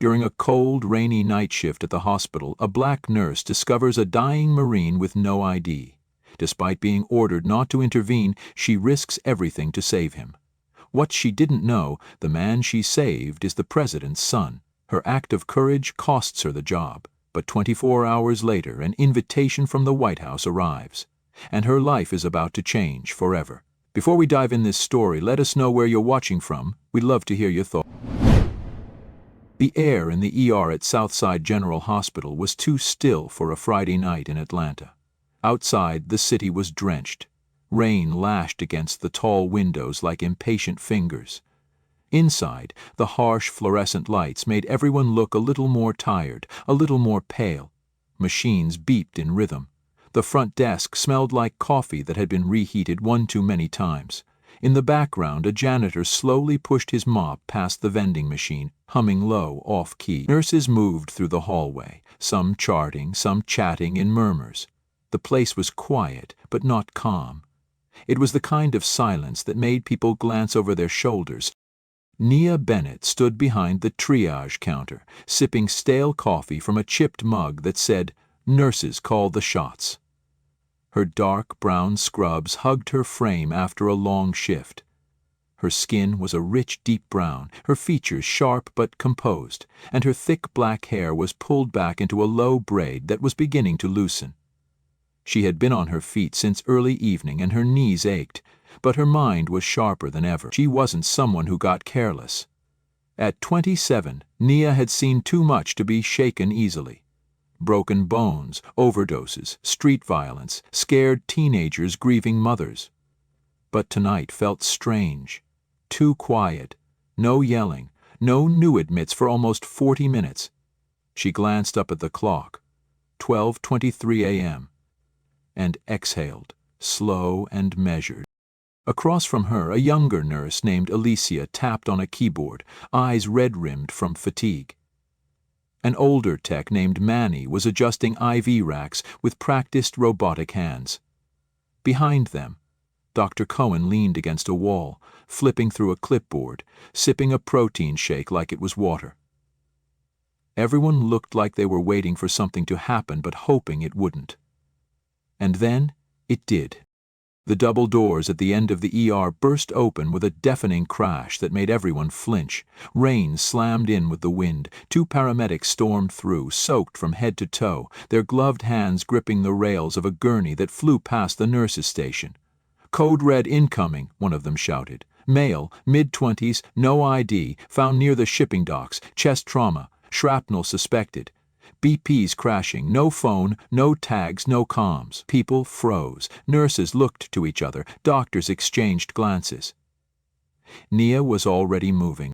During a cold, rainy night shift at the hospital, a black nurse discovers a dying Marine with no ID. Despite being ordered not to intervene, she risks everything to save him. What she didn't know, the man she saved is the president's son. Her act of courage costs her the job, but 24 hours later an invitation from the White House arrives, and her life is about to change forever. Before we dive in this story, let us know where you're watching from. We'd love to hear your thoughts. The air in the ER at Southside General Hospital was too still for a Friday night in Atlanta. Outside, the city was drenched. Rain lashed against the tall windows like impatient fingers. Inside, the harsh fluorescent lights made everyone look a little more tired, a little more pale. Machines beeped in rhythm. The front desk smelled like coffee that had been reheated one too many times. In the background, a janitor slowly pushed his mop past the vending machine, humming low, off-key. Nurses moved through the hallway, some charting, some chatting in murmurs. The place was quiet, but not calm. It was the kind of silence that made people glance over their shoulders. Nia Bennett stood behind the triage counter, sipping stale coffee from a chipped mug that said, "Nurses call the shots." Her dark brown scrubs hugged her frame after a long shift. Her skin was a rich deep brown, her features sharp but composed, and her thick black hair was pulled back into a low braid that was beginning to loosen. She had been on her feet since early evening and her knees ached, but her mind was sharper than ever. She wasn't someone who got careless. At 27, Nia had seen too much to be shaken easily. Broken bones, overdoses, street violence, scared teenagers grieving mothers. But tonight felt strange. Too quiet. No yelling. No new admits for almost 40 minutes. She glanced up at the clock. 12:23 a.m. and exhaled, slow and measured. Across from her, a younger nurse named Alicia tapped on a keyboard, eyes red-rimmed from fatigue. An older tech named Manny was adjusting IV racks with practiced robotic hands. Behind them, Dr. Cohen leaned against a wall, flipping through a clipboard, sipping a protein shake like it was water. Everyone looked like they were waiting for something to happen but hoping it wouldn't. And then it did. The double doors at the end of the ER burst open with a deafening crash that made everyone flinch. Rain slammed in with the wind. Two paramedics stormed through, soaked from head to toe, their gloved hands gripping the rails of a gurney that flew past the nurses' station. "Code red incoming," one of them shouted. "Male, mid-20s, no ID, found near the shipping docks, chest trauma, shrapnel suspected. BP's crashing, no phone, no tags, no comms." People froze. Nurses looked to each other. Doctors exchanged glances. Nia was already moving.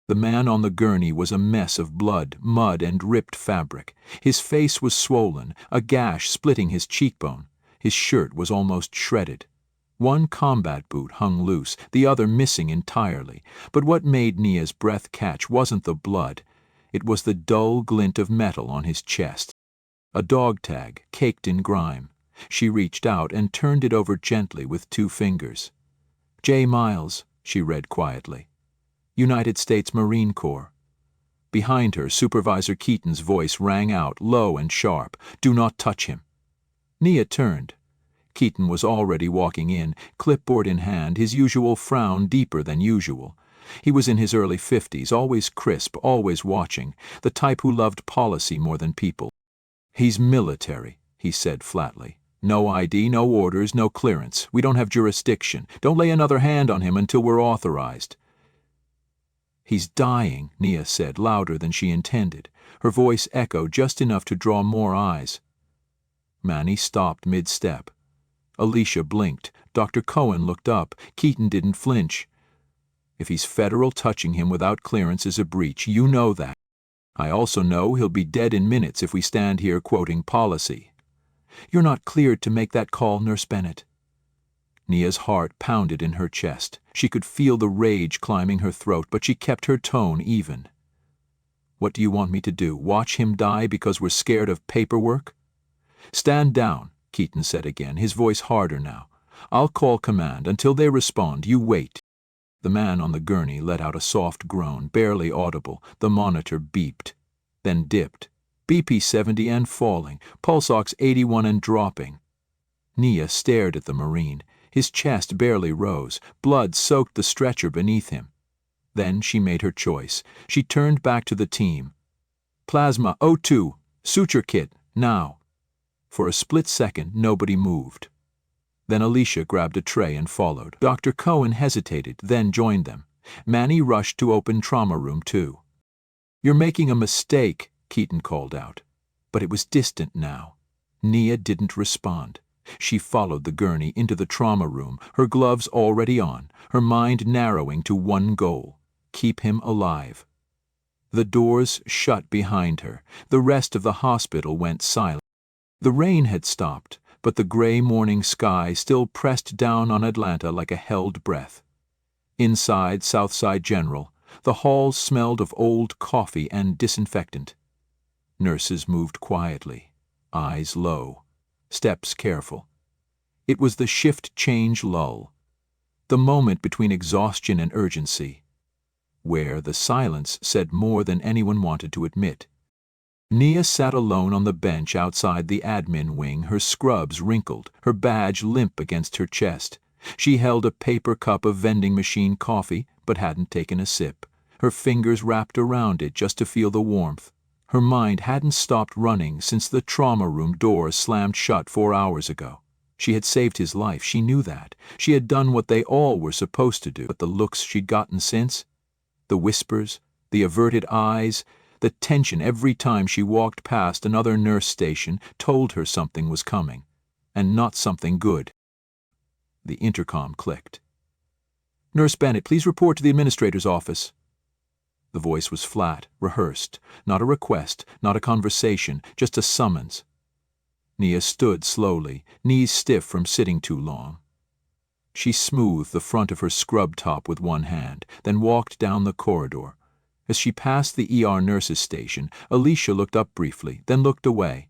The man on the gurney was a mess of blood, mud, and ripped fabric. His face was swollen, a gash splitting his cheekbone. His shirt was almost shredded. One combat boot hung loose, the other missing entirely. But what made Nia's breath catch wasn't the blood. It was the dull glint of metal on his chest. A dog tag, caked in grime. She reached out and turned it over gently with 2 fingers. "J. Miles," she read quietly. "United States Marine Corps." Behind her, Supervisor Keaton's voice rang out, low and sharp. "Do not touch him." Nia turned. Keaton was already walking in, clipboard in hand, his usual frown deeper than usual. He was in his early 50s, always crisp, always watching, the type who loved policy more than people. "He's military," he said flatly. "No ID, no orders, no clearance. We don't have jurisdiction. Don't lay another hand on him until we're authorized." "He's dying," Nia said, louder than she intended. Her voice echoed just enough to draw more eyes. Manny stopped mid-step. Alicia blinked. Dr. Cohen looked up. Keaton didn't flinch. "If he's federal, touching him without clearance is a breach. You know that. I also know he'll be dead in minutes if we stand here quoting policy." "You're not cleared to make that call, Nurse Bennett." Nia's heart pounded in her chest. She could feel the rage climbing her throat, but she kept her tone even. "What do you want me to do? Watch him die because we're scared of paperwork?" "Stand down," Keaton said again, his voice harder now. "I'll call command. Until they respond, you wait." The man on the gurney let out a soft groan, barely audible. The monitor beeped, then dipped. BP 70 and falling, pulse ox 81 and dropping. Nia stared at the Marine. His chest barely rose. Blood soaked the stretcher beneath him. Then she made her choice. She turned back to the team. Plasma O2, suture kit, now. For a split second, nobody moved. Then Alicia grabbed a tray and followed. Dr. Cohen hesitated, then joined them. Manny rushed to open trauma room 2. You're making a mistake, Keaton called out. But it was distant now. Nia didn't respond. She followed the gurney into the trauma room, her gloves already on, her mind narrowing to one goal: keep him alive. The doors shut behind her. The rest of the hospital went silent. The rain had stopped, but the gray morning sky still pressed down on Atlanta like a held breath. Inside Southside General, the halls smelled of old coffee and disinfectant. Nurses moved quietly, eyes low, steps careful. It was the shift change lull, the moment between exhaustion and urgency, where the silence said more than anyone wanted to admit. Nia sat alone on the bench outside the admin wing, her scrubs wrinkled, her badge limp against her chest. She held a paper cup of vending machine coffee, but hadn't taken a sip, her fingers wrapped around it just to feel the warmth. Her mind hadn't stopped running since the trauma room door slammed shut 4 hours ago. She had saved his life, she knew that. She had done what they all were supposed to do, but the looks she'd gotten since, the whispers, the averted eyes, the tension every time she walked past another nurse station told her something was coming, and not something good. The intercom clicked. Nurse Bennett, please report to the administrator's office. The voice was flat, rehearsed, not a request, not a conversation, just a summons. Nia stood slowly, knees stiff from sitting too long. She smoothed the front of her scrub top with one hand, then walked down the corridor. As she passed the ER nurse's station, Alicia looked up briefly, then looked away.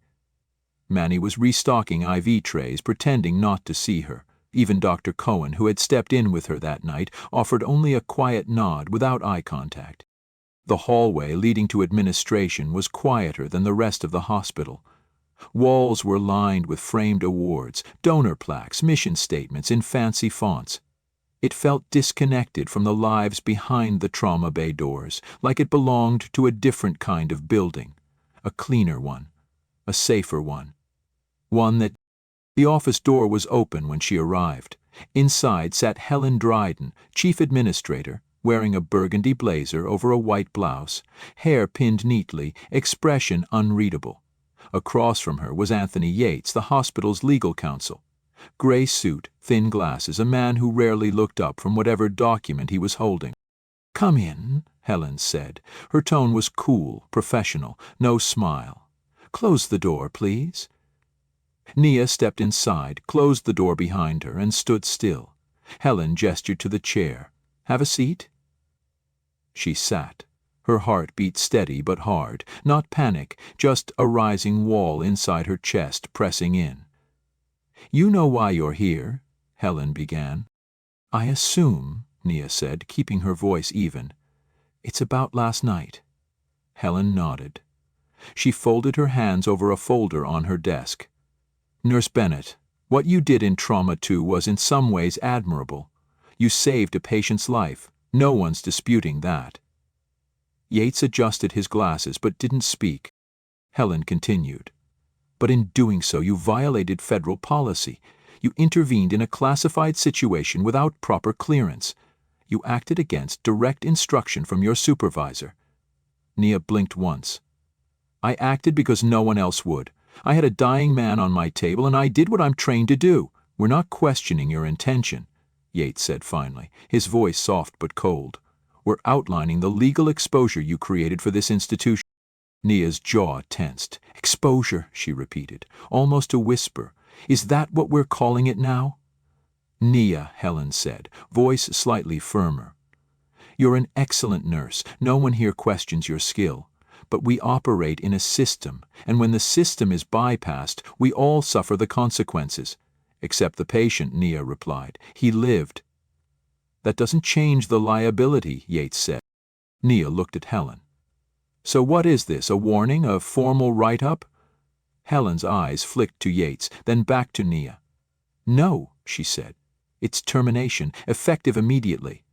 Manny was restocking IV trays, pretending not to see her. Even Dr. Cohen, who had stepped in with her that night, offered only a quiet nod without eye contact. The hallway leading to administration was quieter than the rest of the hospital. Walls were lined with framed awards, donor plaques, mission statements in fancy fonts. It felt disconnected from the lives behind the trauma bay doors, like it belonged to a different kind of building, a cleaner one, a safer one. One that... The office door was open when she arrived. Inside sat Helen Dryden, chief administrator, wearing a burgundy blazer over a white blouse, hair pinned neatly, expression unreadable. Across from her was Anthony Yates, the hospital's legal counsel. Gray suit, thin glasses, a man who rarely looked up from whatever document he was holding. "Come in," Helen said. Her tone was cool, professional, no smile. "Close the door, please." Nia stepped inside, closed the door behind her, and stood still. Helen gestured to the chair. "Have a seat?" She sat. Her heart beat steady but hard, not panic, just a rising wall inside her chest pressing in. "You know why you're here," Helen began. "I assume," Nia said, keeping her voice even. "It's about last night." Helen nodded. She folded her hands over a folder on her desk. "Nurse Bennett, what you did in Trauma 2 was in some ways admirable. You saved a patient's life. No one's disputing that." Yates adjusted his glasses but didn't speak. Helen continued. "But in doing so, you violated federal policy. You intervened in a classified situation without proper clearance. You acted against direct instruction from your supervisor." Nia blinked once. "I acted because no one else would. I had a dying man on my table, and I did what I'm trained to do. We're not questioning your intention," Yates said finally, his voice soft but cold. "We're outlining the legal exposure you created for this institution." Nia's jaw tensed. "Exposure," she repeated, almost a whisper. "Is that what we're calling it now?" "Nia," Helen said, voice slightly firmer. "You're an excellent nurse. No one here questions your skill. But we operate in a system, and when the system is bypassed, we all suffer the consequences." "Except the patient," Nia replied. "He lived." That doesn't change the liability, Yates said. Nia looked at Helen. So what is this, a warning, a formal write-up? Helen's eyes flicked to Yates, then back to Nia. No, she said. It's termination, effective immediately.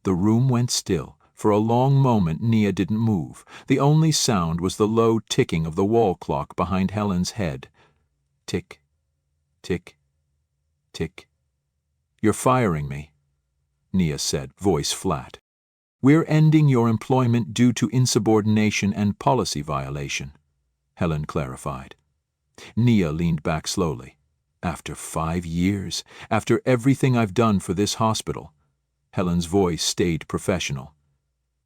The room went still. For a long moment Nia didn't move. The only sound was the low ticking of the wall clock behind Helen's head. Tick, tick, tick. You're firing me, Nia said, voice flat. We're ending your employment due to insubordination and policy violation, Helen clarified. Nia leaned back slowly. After 5 years, after everything I've done for this hospital. Helen's voice stayed professional.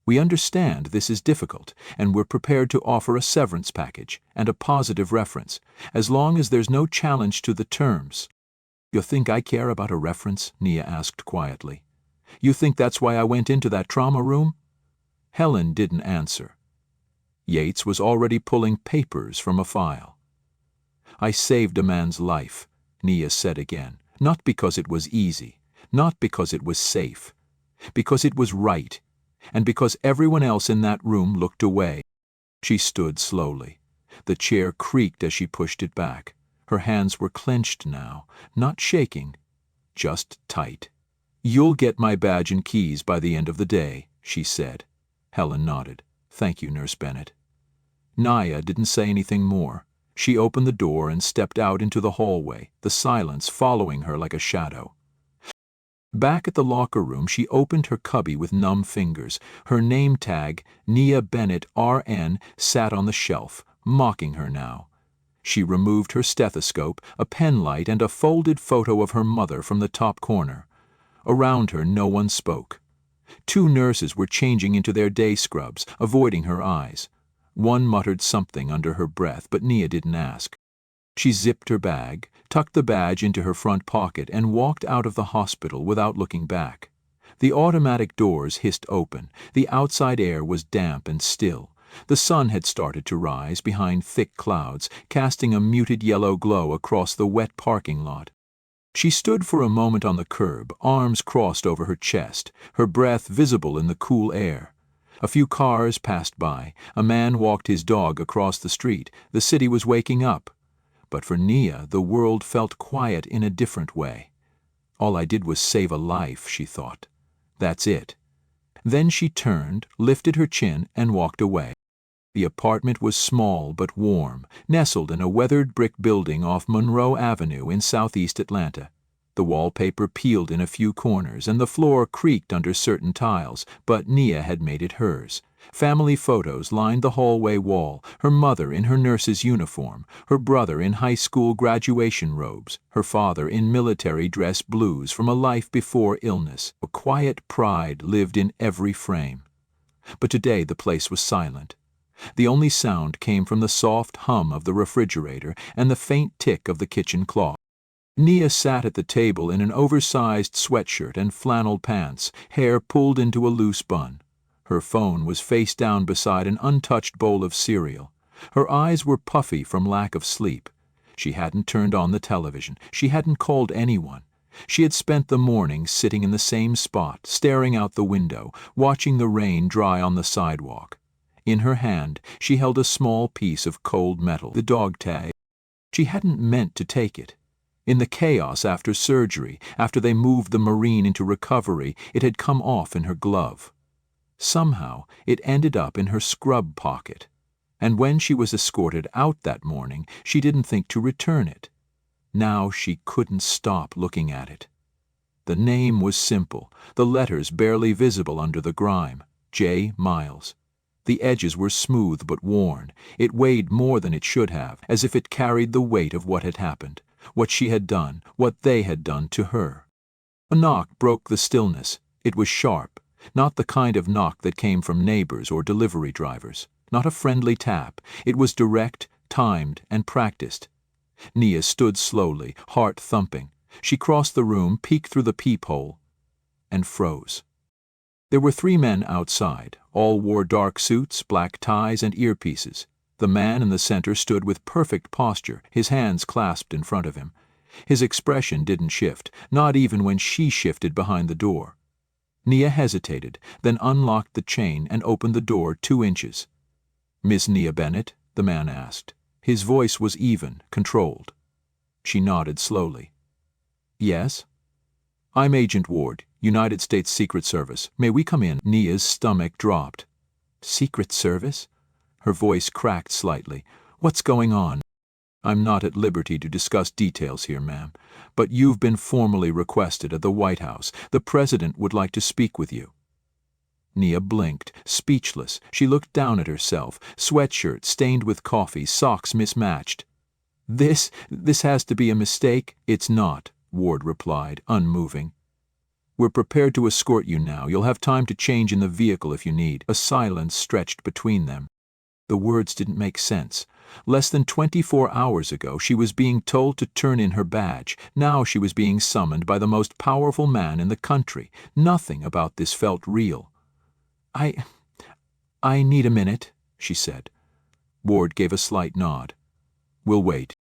We understand this is difficult, and we're prepared to offer a severance package and a positive reference, as long as there's no challenge to the terms. You think I care about a reference? Nia asked quietly. You think that's why I went into that trauma room? Helen didn't answer. Yates was already pulling papers from a file. I saved a man's life, Nia said again, not because it was easy, not because it was safe, because it was right, and because everyone else in that room looked away. She stood slowly. The chair creaked as she pushed it back. Her hands were clenched now, not shaking, just tight. You'll get my badge and keys by the end of the day, she said. Helen nodded. Thank you, Nurse Bennett. Nia didn't say anything more. She opened the door and stepped out into the hallway, the silence following her like a shadow. Back at the locker room, she opened her cubby with numb fingers. Her name tag, Nia Bennett, RN, sat on the shelf, mocking her now. She removed her stethoscope, a pen light, and a folded photo of her mother from the top corner. Around her, no one spoke. 2 nurses were changing into their day scrubs, avoiding her eyes. One muttered something under her breath, but Nia didn't ask. She zipped her bag, tucked the badge into her front pocket, and walked out of the hospital without looking back. The automatic doors hissed open. The outside air was damp and still. The sun had started to rise behind thick clouds, casting a muted yellow glow across the wet parking lot. She stood for a moment on the curb, arms crossed over her chest, her breath visible in the cool air. A few cars passed by. A man walked his dog across the street. The city was waking up. But for Nia, the world felt quiet in a different way. All I did was save a life, she thought. That's it. Then she turned, lifted her chin, and walked away. The apartment was small but warm, nestled in a weathered brick building off Monroe Avenue in southeast Atlanta. The wallpaper peeled in a few corners, and the floor creaked under certain tiles, but Nia had made it hers. Family photos lined the hallway wall, her mother in her nurse's uniform, her brother in high school graduation robes, her father in military dress blues from a life before illness. A quiet pride lived in every frame. But today the place was silent. The only sound came from the soft hum of the refrigerator and the faint tick of the kitchen clock. Nia sat at the table in an oversized sweatshirt and flannel pants, hair pulled into a loose bun. Her phone was face down beside an untouched bowl of cereal. Her eyes were puffy from lack of sleep. She hadn't turned on the television. She hadn't called anyone. She had spent the morning sitting in the same spot, staring out the window, watching the rain dry on the sidewalk. In her hand, she held a small piece of cold metal, the dog tag. She hadn't meant to take it. In the chaos after surgery, after they moved the Marine into recovery, it had come off in her glove. Somehow, it ended up in her scrub pocket. And when she was escorted out that morning, she didn't think to return it. Now she couldn't stop looking at it. The name was simple, the letters barely visible under the grime. J. Miles. The edges were smooth but worn. It weighed more than it should have, as if it carried the weight of what had happened, what she had done, what they had done to her. A knock broke the stillness. It was sharp, not the kind of knock that came from neighbors or delivery drivers, not a friendly tap. It was direct, timed, and practiced. Nia stood slowly, heart thumping. She crossed the room, peeked through the peephole, and froze. There were 3 men outside. All wore dark suits, black ties, and earpieces. The man in the center stood with perfect posture, his hands clasped in front of him. His expression didn't shift, not even when she shifted behind the door. Nia hesitated, then unlocked the chain and opened the door 2 inches. "Miss Nia Bennett?" the man asked. His voice was even, controlled. She nodded slowly. "Yes?" "I'm Agent Ward, United States Secret Service. May we come in?" Nia's stomach dropped. "Secret Service?" Her voice cracked slightly. "What's going on?" "I'm not at liberty to discuss details here, ma'am, but you've been formally requested at the White House. The President would like to speak with you." Nia blinked, speechless. She looked down at herself, sweatshirt stained with coffee, socks mismatched. This has to be a mistake." "It's not," Ward replied, unmoving. "We're prepared to escort you now. You'll have time to change in the vehicle if you need." A silence stretched between them. The words didn't make sense. Less than 24 hours ago, she was being told to turn in her badge. Now she was being summoned by the most powerful man in the country. Nothing about this felt real. I need a minute," she said. Ward gave a slight nod. "We'll wait."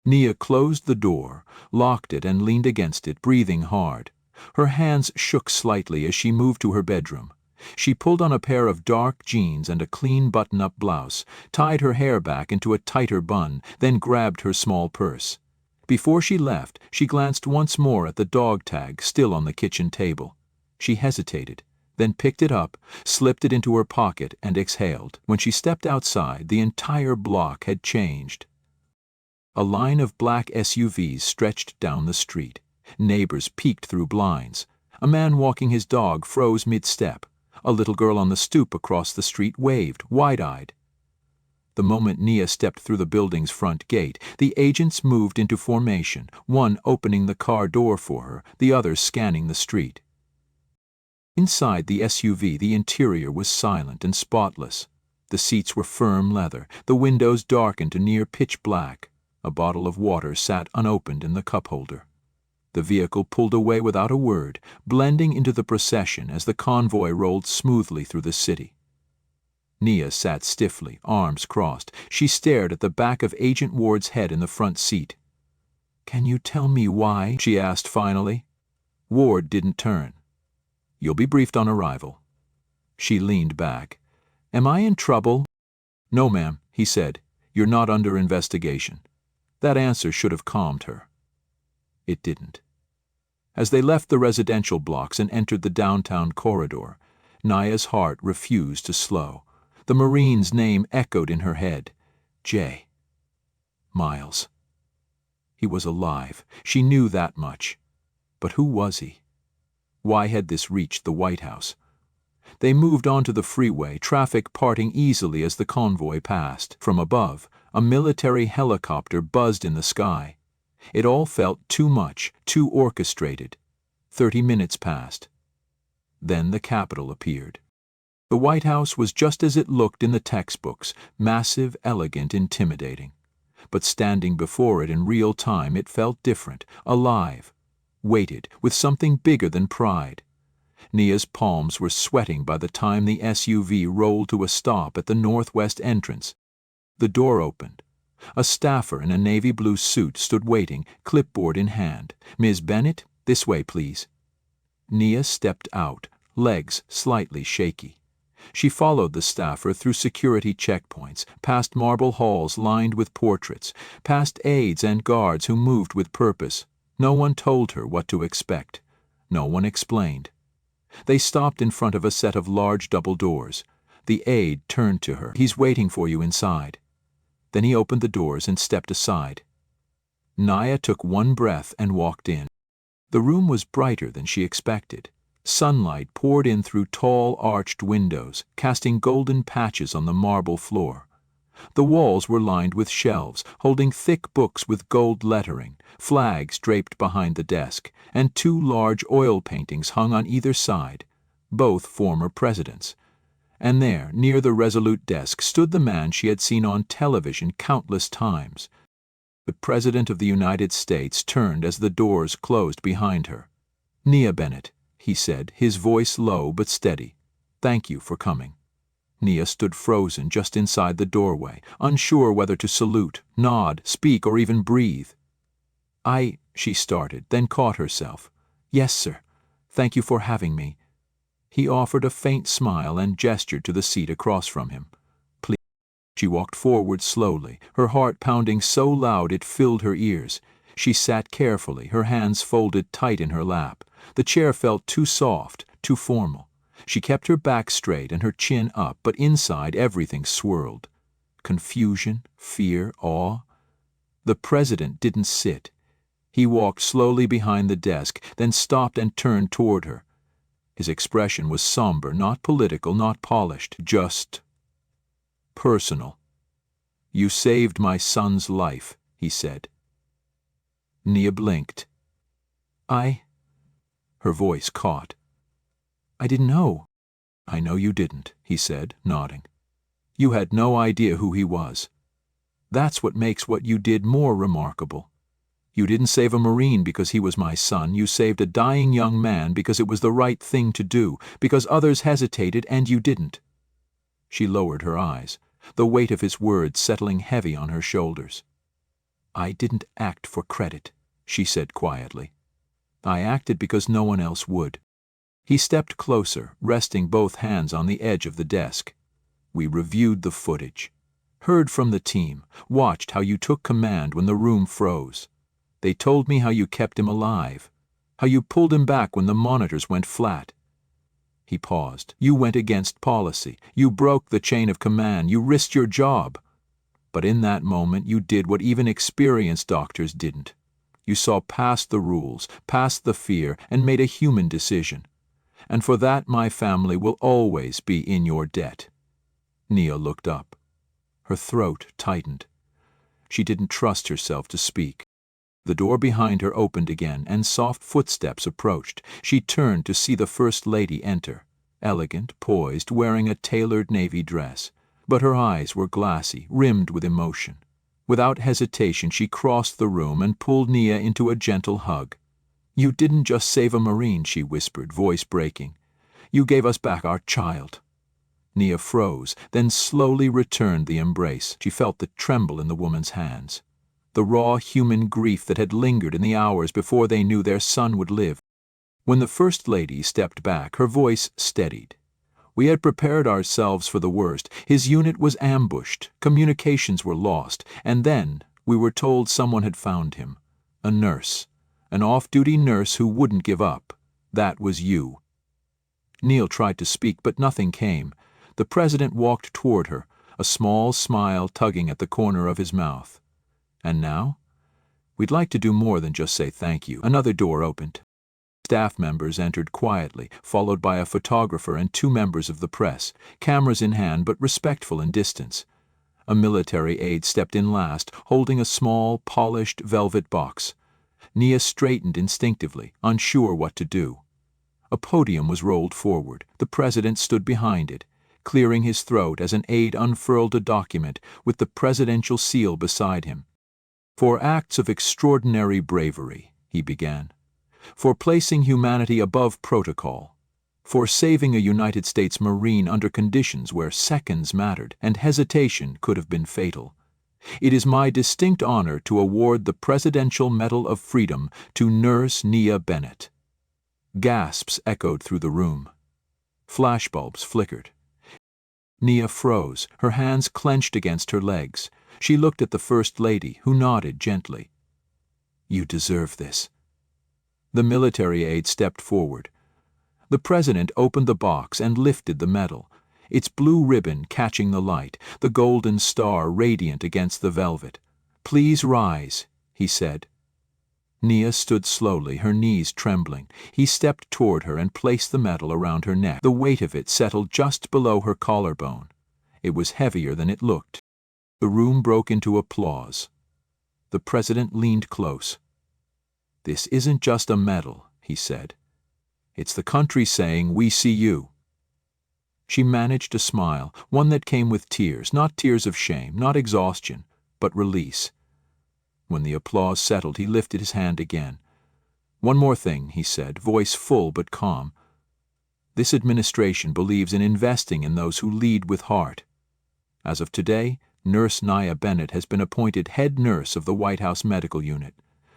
Nia closed the door, locked it, and leaned against it, breathing hard. Her hands shook slightly as she moved to her bedroom. She pulled on a pair of dark jeans and a clean button-up blouse, tied her hair back into a tighter bun, then grabbed her small purse. Before she left, she glanced once more at the dog tag still on the kitchen table. She hesitated, then picked it up, slipped it into her pocket, and exhaled. When she stepped outside, the entire block had changed. A line of black SUVs stretched down the street. Neighbors peeked through blinds. A man walking his dog froze mid-step. A little girl on the stoop across the street waved, wide-eyed. The moment Nia stepped through the building's front gate, the agents moved into formation, one opening the car door for her, the other scanning the street. Inside the SUV, the interior was silent and spotless. The seats were firm leather, the windows darkened to near pitch black. A bottle of water sat unopened in the cup holder. The vehicle pulled away without a word, blending into the procession as the convoy rolled smoothly through the city. Nia sat stiffly, arms crossed. She stared at the back of Agent Ward's head in the front seat. "Can you tell me why?" she asked finally. Ward didn't turn. "You'll be briefed on arrival." She leaned back. "Am I in trouble?" "No, ma'am," he said. "You're not under investigation." That answer should have calmed her. It didn't. As they left the residential blocks and entered the downtown corridor, Nia's heart refused to slow. The Marine's name echoed in her head. Jay. Miles. He was alive. She knew that much. But who was he? Why had this reached the White House? They moved onto the freeway, traffic parting easily as the convoy passed. From above, a military helicopter buzzed in the sky. It all felt too much, too orchestrated. 30 minutes passed. Then the Capitol appeared. The White House was just as it looked in the textbooks, massive, elegant, intimidating. But standing before it in real time, it felt different, alive, weighted with something bigger than pride. Nia's palms were sweating by the time the SUV rolled to a stop at the northwest entrance. The door opened. A staffer in a navy blue suit stood waiting, clipboard in hand. "Ms. Bennett, this way, please." Nia stepped out, legs slightly shaky. She followed the staffer through security checkpoints, past marble halls lined with portraits, past aides and guards who moved with purpose. No one told her what to expect. No one explained. They stopped in front of a set of large double doors. The aide turned to her. "He's waiting for you inside." Then he opened the doors and stepped aside. Nia took one breath and walked in. The room was brighter than she expected. Sunlight poured in through tall, arched windows, casting golden patches on the marble floor. The walls were lined with shelves, holding thick books with gold lettering, flags draped behind the desk, and 2 large oil paintings hung on either side, both former presidents. And there, near the resolute desk, stood the man she had seen on television countless times. The President of the United States turned as the doors closed behind her. "Nia Bennett," he said, his voice low but steady. "Thank you for coming." Nia stood frozen just inside the doorway, unsure whether to salute, nod, speak, or even breathe. She started, then caught herself. "Yes, sir. Thank you for having me." He offered a faint smile and gestured to the seat across from him. Please. She walked forward slowly, her heart pounding so loud it filled her ears. She sat carefully, her hands folded tight in her lap. The chair felt too soft, too formal. She kept her back straight and her chin up, but inside everything swirled. Confusion, fear, awe. The president didn't sit. He walked slowly behind the desk, then stopped and turned toward her. His expression was somber, not political, not polished, just personal. "You saved my son's life," he said. Nia blinked. Her voice caught. "I didn't know." "I know you didn't," he said, nodding. "You had no idea who he was. That's what makes what you did more remarkable. You didn't save a Marine because he was my son. You saved a dying young man because it was the right thing to do, because others hesitated and you didn't." She lowered her eyes, the weight of his words settling heavy on her shoulders. "I didn't act for credit," she said quietly. "I acted because no one else would." He stepped closer, resting both hands on the edge of the desk. "We reviewed the footage, heard from the team, watched how you took command when the room froze. They told me how you kept him alive, how you pulled him back when the monitors went flat." He paused. "You went against policy. You broke the chain of command. You risked your job. But in that moment you did what even experienced doctors didn't. You saw past the rules, past the fear, and made a human decision. And for that my family will always be in your debt." Nia looked up. Her throat tightened. She didn't trust herself to speak. The door behind her opened again, and soft footsteps approached. She turned to see the First Lady enter, elegant, poised, wearing a tailored navy dress. But her eyes were glassy, rimmed with emotion. Without hesitation she crossed the room and pulled Nia into a gentle hug. "You didn't just save a Marine," she whispered, voice breaking. "You gave us back our child." Nia froze, then slowly returned the embrace. She felt the tremble in the woman's hands, the raw human grief that had lingered in the hours before they knew their son would live. When the First Lady stepped back, her voice steadied. "We had prepared ourselves for the worst. His unit was ambushed, communications were lost, and then we were told someone had found him. A nurse. An off-duty nurse who wouldn't give up. That was you." Neil tried to speak, but nothing came. The president walked toward her, a small smile tugging at the corner of his mouth. "And now? We'd like to do more than just say thank you." Another door opened. Staff members entered quietly, followed by a photographer and 2 members of the press, cameras in hand but respectful in distance. A military aide stepped in last, holding a small, polished velvet box. Nia straightened instinctively, unsure what to do. A podium was rolled forward. The president stood behind it, clearing his throat as an aide unfurled a document with the presidential seal beside him. "For acts of extraordinary bravery," he began. "For placing humanity above protocol. For saving a United States Marine under conditions where seconds mattered and hesitation could have been fatal. It is my distinct honor to award the Presidential Medal of Freedom to Nurse Nia Bennett." Gasps echoed through the room. Flashbulbs flickered. Nia froze, her hands clenched against her legs. She looked at the First Lady, who nodded gently. "You deserve this." The military aide stepped forward. The president opened the box and lifted the medal, its blue ribbon catching the light, the golden star radiant against the velvet. "Please rise," he said. Nia stood slowly, her knees trembling. He stepped toward her and placed the medal around her neck. The weight of it settled just below her collarbone. It was heavier than it looked. The room broke into applause. The president leaned close. "This isn't just a medal," he said. "It's the country saying, 'We see you.'" She managed a smile, one that came with tears, not tears of shame, not exhaustion, but release. When the applause settled, he lifted his hand again. "One more thing," he said, voice full but calm. "This administration believes in investing in those who lead with heart. As of today, Nurse Nia Bennett has been appointed head nurse of the White House Medical Unit."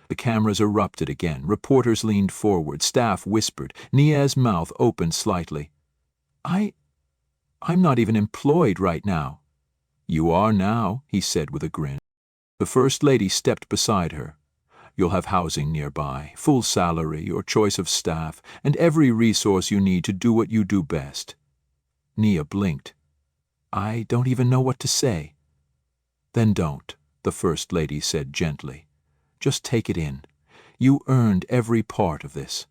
The cameras erupted again. Reporters leaned forward. Staff whispered. Nia's mouth opened slightly. I'm not even employed right now." "You are now," he said with a grin. The First Lady stepped beside her. "You'll have housing nearby, full salary, your choice of staff, and every resource you need to do what you do best." Nia blinked. "I don't even know what to say." "Then don't," the First Lady said gently. "Just take it in. You earned every part of this."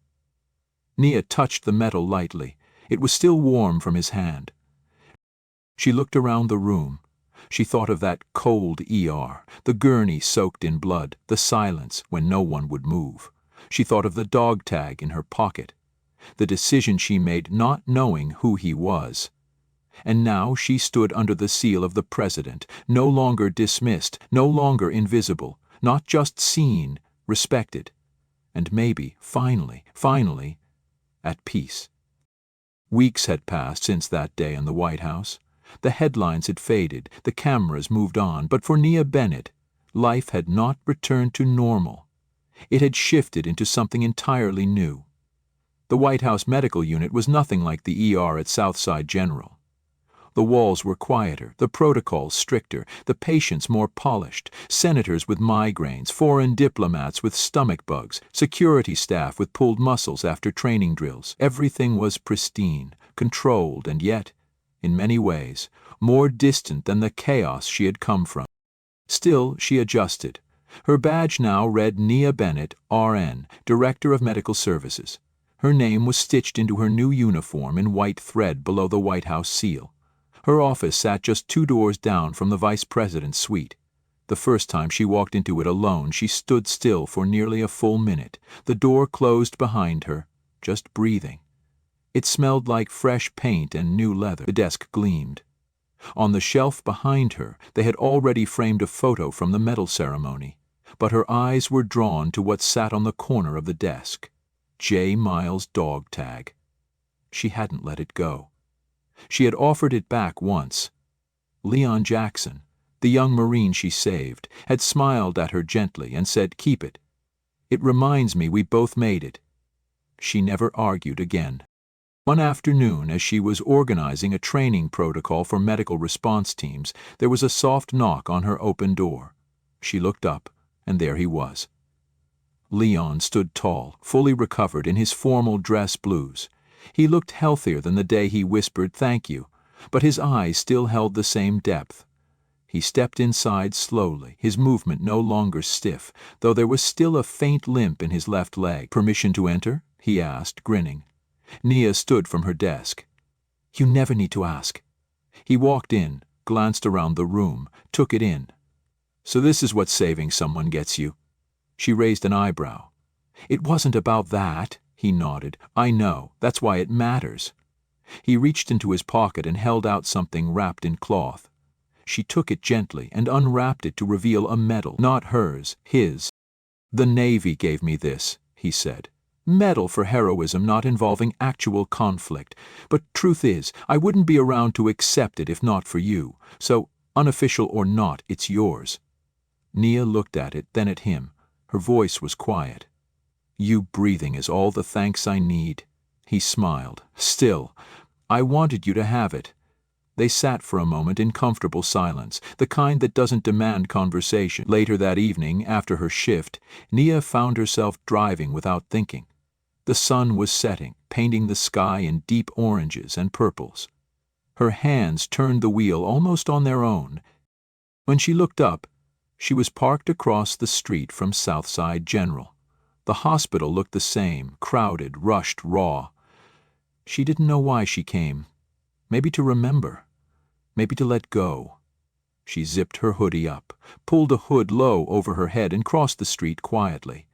Nia touched the metal lightly. It was still warm from his hand. She looked around the room. She thought of that cold ER, the gurney soaked in blood, the silence when no one would move. She thought of the dog tag in her pocket, the decision she made not knowing who he was. And now she stood under the seal of the President, no longer dismissed, no longer invisible, not just seen, respected, and maybe, finally, at peace. Weeks had passed since that day in the White House. The headlines had faded, the cameras moved on, but for Nia Bennett, life had not returned to normal. It had shifted into something entirely new. The White House medical unit was nothing like the ER at Southside General. The walls were quieter, the protocols stricter, the patients more polished, senators with migraines, foreign diplomats with stomach bugs, security staff with pulled muscles after training drills. Everything was pristine, controlled, and yet, in many ways, more distant than the chaos she had come from. Still, she adjusted. Her badge now read Nia Bennett, RN, Director of Medical Services. Her name was stitched into her new uniform in white thread below the White House seal. Her office sat just 2 doors down from the Vice President's suite. The first time she walked into it alone, she stood still for nearly a full minute, the door closed behind her, just breathing. It smelled like fresh paint and new leather. The desk gleamed. On the shelf behind her, they had already framed a photo from the medal ceremony, but her eyes were drawn to what sat on the corner of the desk. J. Miles' dog tag. She hadn't let it go. She had offered it back once. Leon Jackson, the young Marine she saved, had smiled at her gently and said, "Keep it. It reminds me we both made it." She never argued again. One afternoon, as she was organizing a training protocol for medical response teams, there was a soft knock on her open door. She looked up, and there he was. Leon stood tall, fully recovered in his formal dress blues. He looked healthier than the day he whispered "thank you," but his eyes still held the same depth. He stepped inside slowly, his movement no longer stiff, though there was still a faint limp in his left leg. "Permission to enter?" he asked, grinning. Nia stood from her desk. "You never need to ask." He walked in, glanced around the room, took it in. "So this is what saving someone gets you." She raised an eyebrow. "It wasn't about that," he nodded. "I know. That's why it matters." He reached into his pocket and held out something wrapped in cloth. She took it gently and unwrapped it to reveal a medal, not hers, his. "The Navy gave me this," he said. "Medal for heroism not involving actual conflict. But truth is, I wouldn't be around to accept it if not for you. So, unofficial or not, it's yours." Nia looked at it, then at him. Her voice was quiet. "You breathing is all the thanks I need." He smiled. "Still, I wanted you to have it." They sat for a moment in comfortable silence, the kind that doesn't demand conversation. Later that evening, after her shift, Nia found herself driving without thinking. The sun was setting, painting the sky in deep oranges and purples. Her hands turned the wheel almost on their own. When she looked up, she was parked across the street from Southside General. The hospital looked the same, crowded, rushed, raw. She didn't know why she came. Maybe to remember. Maybe to let go. She zipped her hoodie up, pulled a hood low over her head and crossed the street quietly.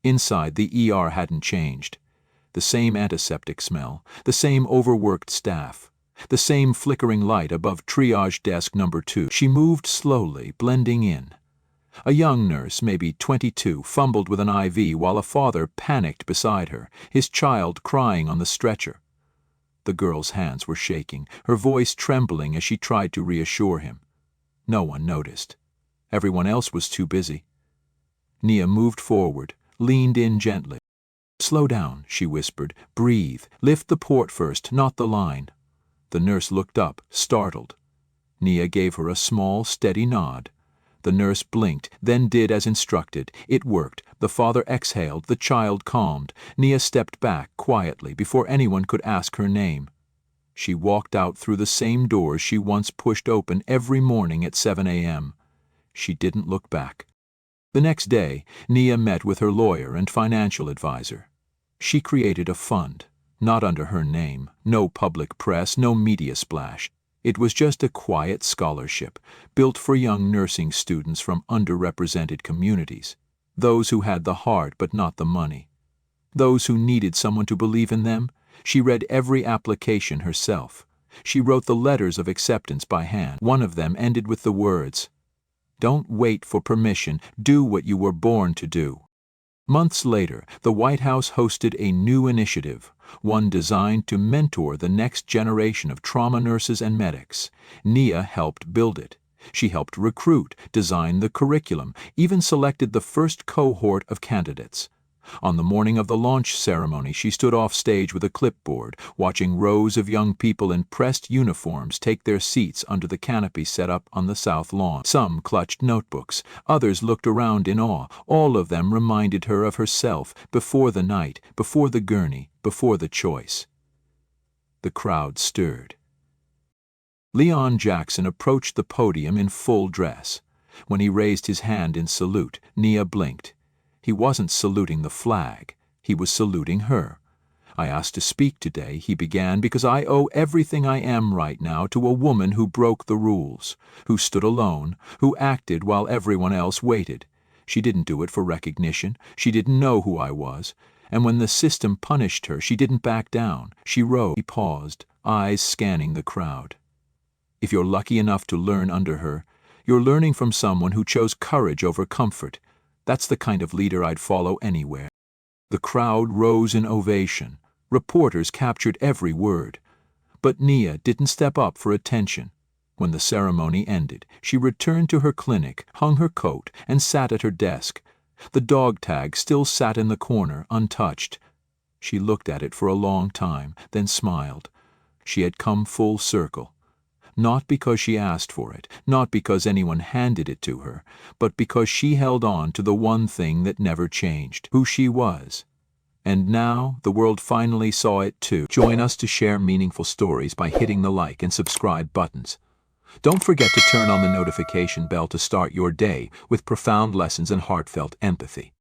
Inside, the ER hadn't changed. The same antiseptic smell, the same overworked staff, the same flickering light above triage desk number 2. She moved slowly, blending in. A young nurse, maybe 22, fumbled with an IV while a father panicked beside her, his child crying on the stretcher. The girl's hands were shaking, her voice trembling as she tried to reassure him. No one noticed. Everyone else was too busy. Nia moved forward, leaned in gently. "Slow down," she whispered. "Breathe. Lift the port first, not the line." The nurse looked up, startled. Nia gave her a small, steady nod. The nurse blinked, then did as instructed. It worked. The father exhaled, the child calmed. Nia stepped back quietly before anyone could ask her name. She walked out through the same doors she once pushed open every morning at 7 a.m. She didn't look back. The next day, Nia met with her lawyer and financial advisor. She created a fund, not under her name, no public press, no media splash. It was just a quiet scholarship, built for young nursing students from underrepresented communities, those who had the heart but not the money. Those who needed someone to believe in them. She read every application herself. She wrote the letters of acceptance by hand. One of them ended with the words, "Don't wait for permission, do what you were born to do." Months later, the White House hosted a new initiative, one designed to mentor the next generation of trauma nurses and medics. Nia helped build it. She helped recruit, design the curriculum, even selected the first cohort of candidates. On the morning of the launch ceremony, she stood off stage with a clipboard, watching rows of young people in pressed uniforms take their seats under the canopy set up on the south lawn. Some clutched notebooks, others looked around in awe. All of them reminded her of herself, before the night, before the gurney, before the choice. The crowd stirred. Leon Jackson approached the podium in full dress. When he raised his hand in salute, Nia blinked. He wasn't saluting the flag. He was saluting her. "I asked to speak today," he began, "because I owe everything I am right now to a woman who broke the rules, who stood alone, who acted while everyone else waited. She didn't do it for recognition. She didn't know who I was. And when the system punished her, she didn't back down. She rose." He paused, eyes scanning the crowd. "If you're lucky enough to learn under her, you're learning from someone who chose courage over comfort. That's the kind of leader I'd follow anywhere." The crowd rose in ovation. Reporters captured every word. But Nia didn't step up for attention. When the ceremony ended, she returned to her clinic, hung her coat, and sat at her desk. The dog tag still sat in the corner, untouched. She looked at it for a long time, then smiled. She had come full circle. Not because she asked for it, not because anyone handed it to her, but because she held on to the one thing that never changed, who she was. And now the world finally saw it too. Join us to share meaningful stories by hitting the like and subscribe buttons. Don't forget to turn on the notification bell to start your day with profound lessons and heartfelt empathy.